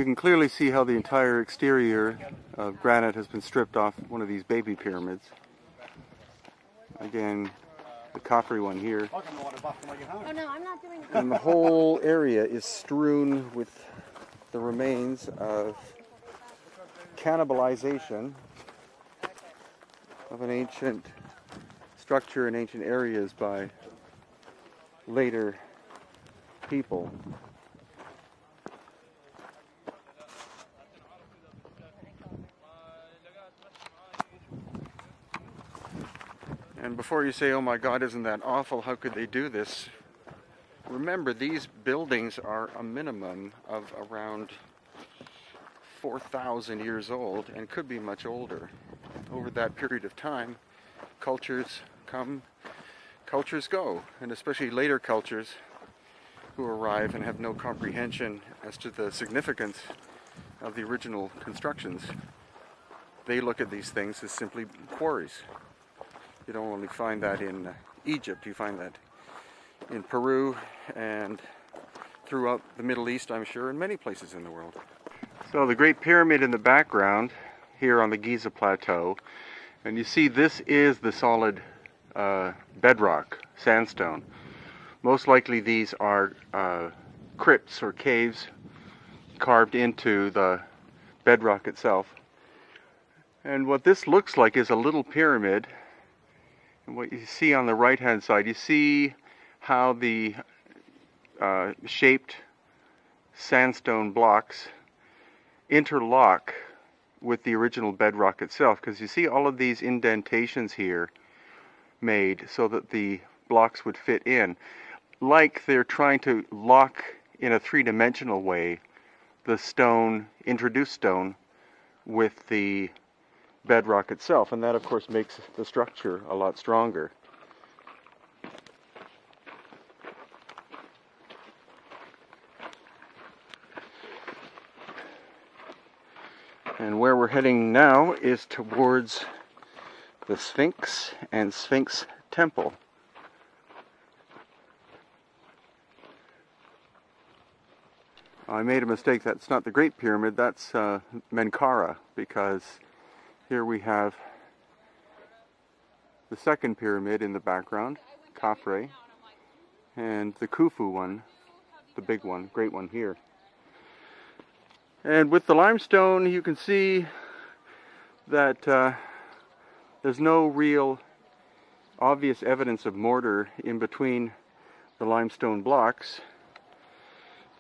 can clearly see how the entire exterior of granite has been stripped off one of these baby pyramids. Again, the Khafre one here. Oh, no, I'm not doing And the whole area is strewn with the remains of cannibalization of an ancient structure in ancient areas by later people. And before you say, oh my God, isn't that awful, how could they do this? Remember, these buildings are a minimum of around 4,000 years old and could be much older. Over that period of time, cultures come, cultures go, and especially later cultures who arrive and have no comprehension as to the significance of the original constructions. They look at these things as simply quarries. You don't only find that in Egypt, you find that in Peru and throughout the Middle East, I'm sure, and many places in the world. So the Great Pyramid in the background here on the Giza Plateau, and you see this is the solid bedrock, sandstone. Most likely these are crypts or caves carved into the bedrock itself. And what this looks like is a little pyramid. And what you see on the right hand side, you see how the shaped sandstone blocks interlock with the original bedrock itself, because you see all of these indentations here made so that the blocks would fit in, like they're trying to lock in a three-dimensional way the stone, introduced stone, with the bedrock itself, and that of course makes the structure a lot stronger. And where we're heading now is towards the Sphinx and Sphinx Temple. I made a mistake. That's not the Great Pyramid, that's Menkaure, because here we have the second pyramid in the background, Khafre, and the Khufu one, the big one, great one here. And with the limestone, you can see that there's no real obvious evidence of mortar in between the limestone blocks.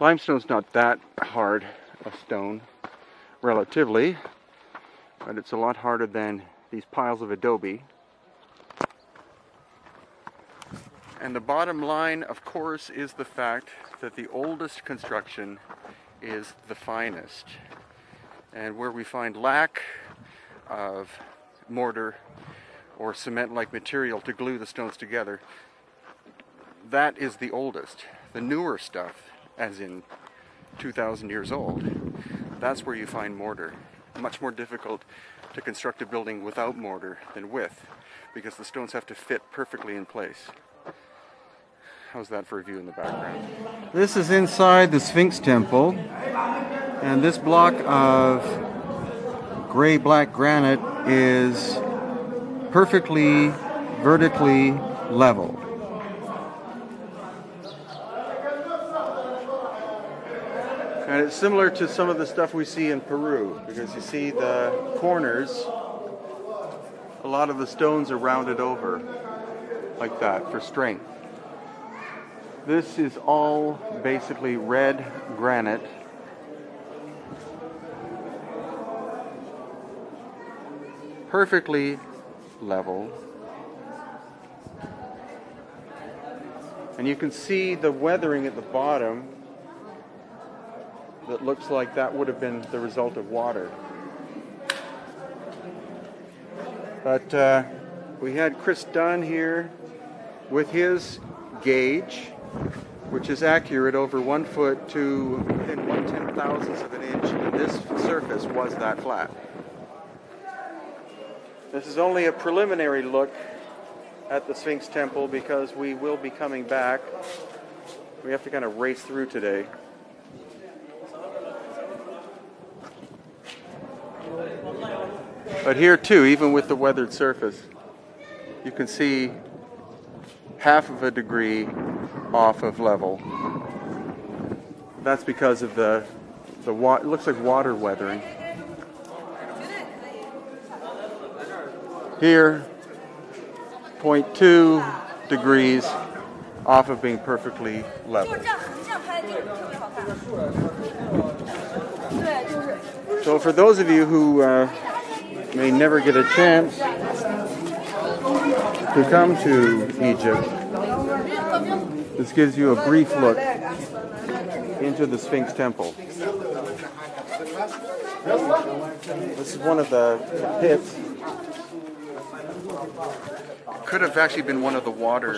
Limestone's not that hard a stone, relatively, but it's a lot harder than these piles of adobe. And the bottom line, of course, is the fact that the oldest construction is the finest. And where we find lack of mortar or cement-like material to glue the stones together, that is the oldest. The newer stuff, as in 2,000 years old, that's where you find mortar. Much more difficult to construct a building without mortar than with, because the stones have to fit perfectly in place. How's that for a view in the background? This is inside the Sphinx Temple, and this block of gray-black granite is perfectly vertically level. And it's similar to some of the stuff we see in Peru, because you see the corners, a lot of the stones are rounded over like that for strength. This is all basically red granite. Perfectly level. And you can see the weathering at the bottom that looks like that would have been the result of water. But we had Chris Dunn here with his gauge, which is accurate over 1 foot to within 1/10,000th of an inch, and this surface was that flat. This is only a preliminary look at the Sphinx Temple, because we will be coming back. We have to kind of race through today. But here too, even with the weathered surface, you can see half of a degree off of level. That's because of the it looks like water weathering. Here, 0.2 degrees off of being perfectly level. So for those of you who may never get a chance to come to Egypt, this gives you a brief look into the Sphinx Temple. This is one of the pits. Could have actually been one of the water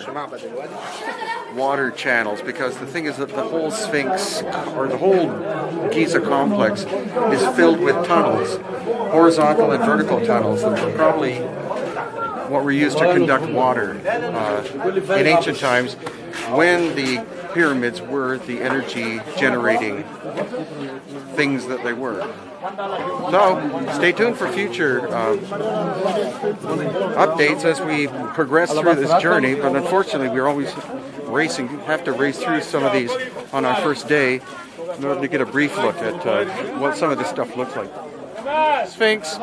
channels, because the thing is that the whole Sphinx, or the whole Giza complex, is filled with tunnels, horizontal and vertical tunnels, and they're probably what were used to conduct water in ancient times, when the pyramids were the energy generating things that they were. So stay tuned for future updates as we progress through this journey, but unfortunately we're always have to race through some of these on our first day in order to get a brief look at what some of this stuff looks like. Sphinx.